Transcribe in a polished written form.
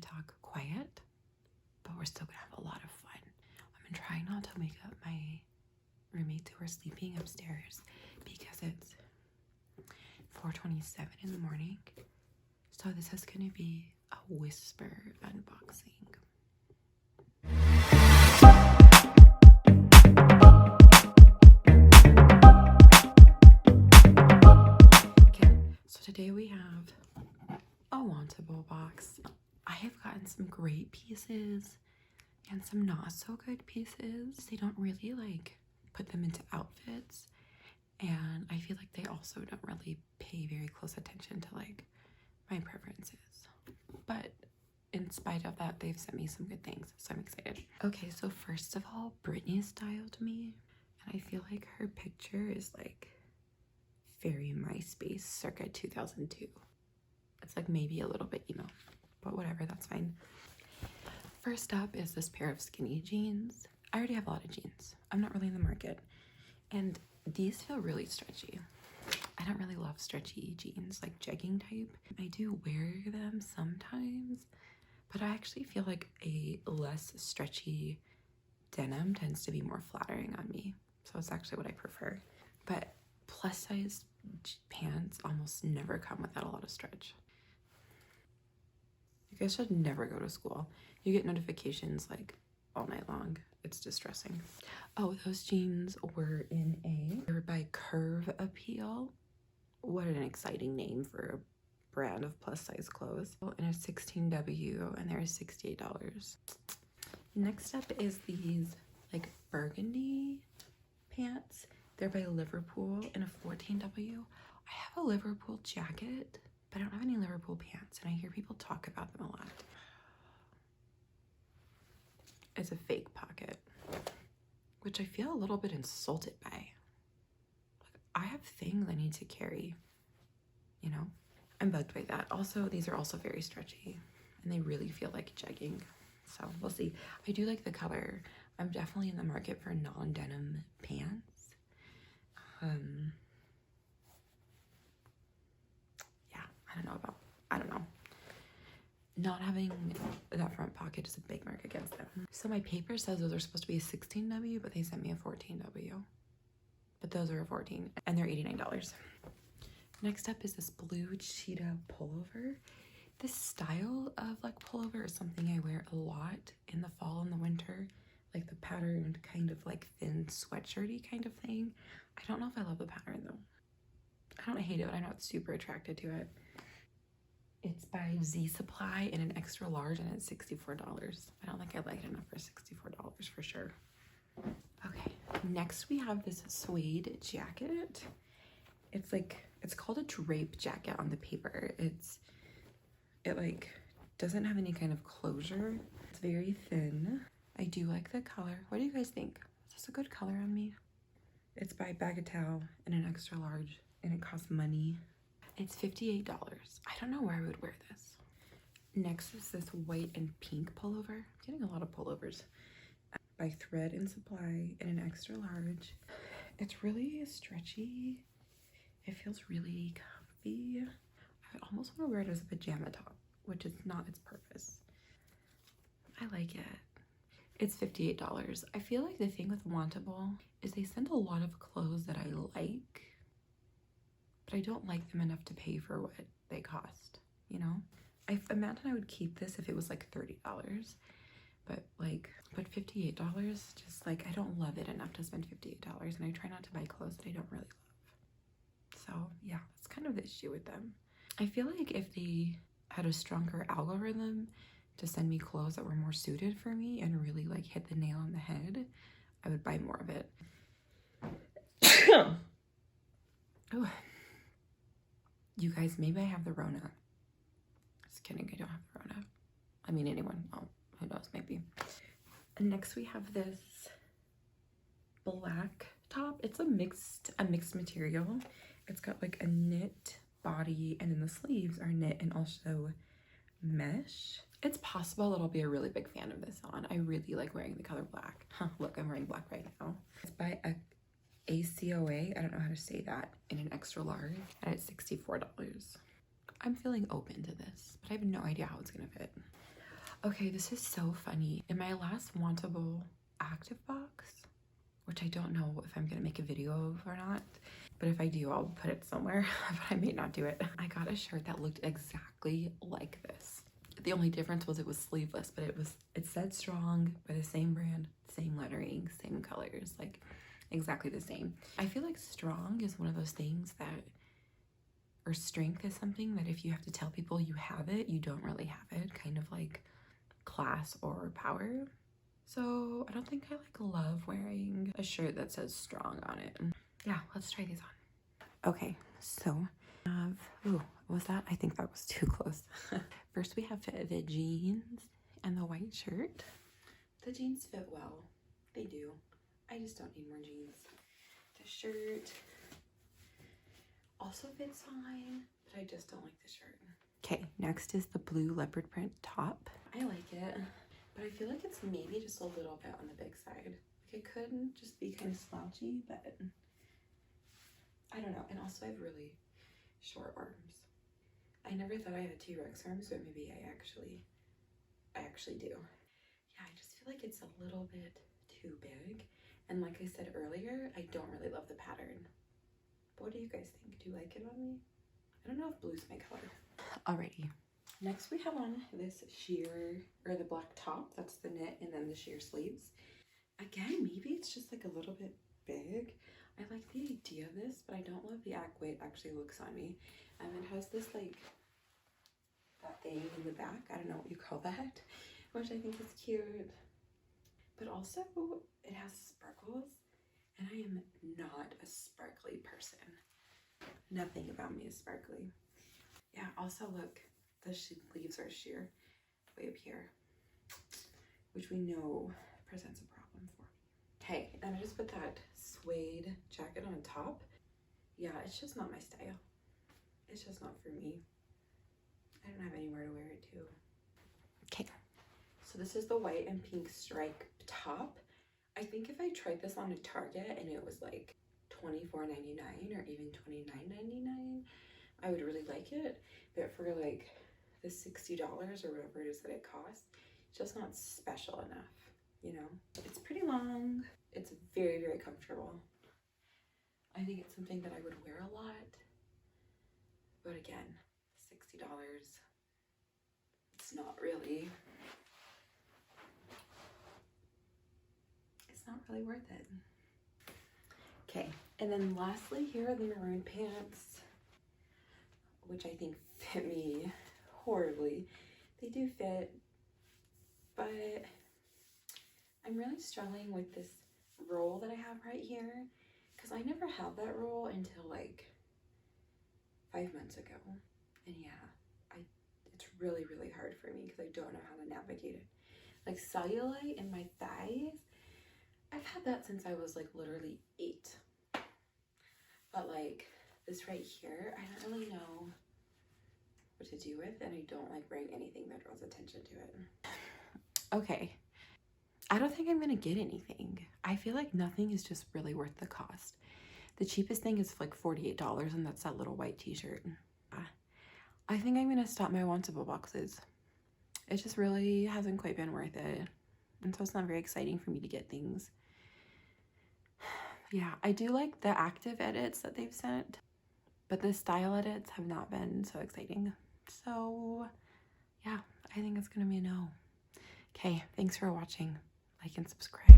talk quiet, but we're still gonna have a lot of fun. I've been trying not to wake up my roommates who are sleeping upstairs because it's 4:27 in the morning. So this is gonna be a whisper unboxing. Okay, so today we have a Wantable box. I have gotten some great pieces and some not so good pieces. They don't really like put them into outfits, and I feel like they also don't really pay very close attention to like my preferences. But in spite of that, they've sent me some good things, so I'm excited. Okay, so first of all, Brittany styled me, and I feel like her picture is like very MySpace circa 2002. It's like maybe a little bit emo, but whatever, that's fine. First up is this pair of skinny jeans. I already have a lot of jeans. I'm not really in the market, and these feel really stretchy. I don't really love stretchy jeans, like jegging type. I do wear them sometimes, but I actually feel like a less stretchy denim tends to be more flattering on me. So it's actually what I prefer. But plus size pants almost never come without a lot of stretch. You guys should never go to school. You get notifications like all night long. It's distressing. Oh, those jeans were they were by Curve Appeal. What an exciting name for a brand of plus size clothes. And a 16W, and they're $68. Next up is these like burgundy pants. They're by Liverpool in a 14W. I have a Liverpool jacket, but I don't have any Liverpool pants, and I hear people talk about them a lot. It's a fake pocket, which I feel a little bit insulted by. Like, I have things I need to carry, you know? I'm bugged by that. Also, these are also very stretchy, and they really feel like jegging, so we'll see. I do like the color. I'm definitely in the market for non-denim pants. Yeah, I don't know. Not having that front pocket is a big mark against them. So my paper says those are supposed to be a 16W, but they sent me a 14W. But those are a 14, and they're $89. Next up is this blue cheetah pullover. This style of like pullover is something I wear a lot in the fall and the winter, like the patterned kind of like thin sweatshirty kind of thing. I don't know if I love the pattern though. I don't hate it, but I'm not super attracted to it. It's by Z Supply in an extra large, and it's $64. I don't think I like it enough for $64 for sure. Okay, next we have this suede jacket. It's called a drape jacket on the paper. It like doesn't have any kind of closure. It's very thin. I do like the color. What do you guys think? Is this a good color on me? It's by Bagatelle in an extra large, and it costs money. It's $58. I don't know where I would wear this. Next is this white and pink pullover. I'm getting a lot of pullovers. By Thread and Supply in an extra large. It's really stretchy. It feels really comfy. I almost want to wear it as a pajama top, which is not its purpose. I like it. It's $58. I feel like the thing with Wantable is they send a lot of clothes that I like, but I don't like them enough to pay for what they cost, you know? I imagine I would keep this if it was like $30, but $58, just like, I don't love it enough to spend $58, and I try not to buy clothes that I don't really love. So yeah, that's kind of the issue with them. I feel like if they had a stronger algorithm to send me clothes that were more suited for me and really like hit the nail on the head, I would buy more of it. Oh. You guys, maybe I have the Rona. Just kidding, I don't have the Rona. I mean, anyone, oh, who knows, maybe. And next we have this black top. It's a mixed material. It's got like a knit body, and then the sleeves are knit and also mesh. It's possible that I'll be a really big fan of this on. I really like wearing the color black. Look, I'm wearing black right now. It's by ACOA, I don't know how to say that, in an extra large, and it's $64. I'm feeling open to this, but I have no idea how it's gonna fit. Okay, this is so funny. In my last Wantable active box, which I don't know if I'm gonna make a video of or not, but if I do, I'll put it somewhere, but I may not do it. I got a shirt that looked exactly like this. The only difference was it was sleeveless, but it said Strong by the same brand, same lettering, same colors, like exactly the same. I feel like Strong is one of those things that, or strength is something that if you have to tell people you have it, you don't really have it, kind of like class or power. So I don't think I like love wearing a shirt that says Strong on it. Yeah, let's try these on. Okay, so ooh, what was that? I think that was too close. First we have the jeans and the white shirt. The jeans fit well. They do. I just don't need more jeans. The shirt also fits fine, but I just don't like the shirt. Okay, next is the blue leopard print top. I like it, but I feel like it's maybe just a little bit on the big side. Like it could just be kind of slouchy, but I don't know. And also I have really short arms. I never thought I had T-Rex arms, but maybe I actually do. Yeah, I just feel like it's a little bit too big. And like I said earlier, I don't really love the pattern. But what do you guys think? Do you like it on me? I don't know if blue's my color. Alrighty. Next we have on this sheer, or the black top, that's the knit, and then the sheer sleeves. Again, maybe it's just like a little bit big. I like the idea of this, but I don't love the way it actually looks on me. It has this like, that thing in the back, I don't know what you call that, which I think is cute. But also, it has sparkles, and I am not a sparkly person. Nothing about me is sparkly. Yeah, also look, the sleeves are sheer way up here, which we know presents a problem for me. Okay, and I just put that suede jacket on top. Yeah, it's just not my style. It's just not for me. I don't have anywhere to wear it to. Okay, so this is the white and pink stripe top. I think if I tried this on at Target and it was like $24.99 or even $29.99, I would really like it. But for like the $60 or whatever it is that it costs, it's just not special enough, you know? It's pretty long. It's very, very comfortable. I think it's something that I would wear a lot. But again, $60, it's not really worth it. Okay, and then lastly, here are the maroon pants, which I think fit me horribly. They do fit, but I'm really struggling with this roll that I have right here, because I never had that roll until like 5 months ago. And yeah, it's really, really hard for me because I don't know how to navigate it. Like cellulite in my thighs, I've had that since I was like literally 8. But like this right here, I don't really know what to do with, and I don't like wearing anything that draws attention to it. Okay, I don't think I'm gonna get anything. I feel like nothing is just really worth the cost. The cheapest thing is like $48, and that's that little white t-shirt. I think I'm gonna stop my Wantable boxes. It just really hasn't quite been worth it. And so it's not very exciting for me to get things. Yeah, I do like the active edits that they've sent, but the style edits have not been so exciting. So yeah, I think it's gonna be a no. Okay, thanks for watching. Like and subscribe.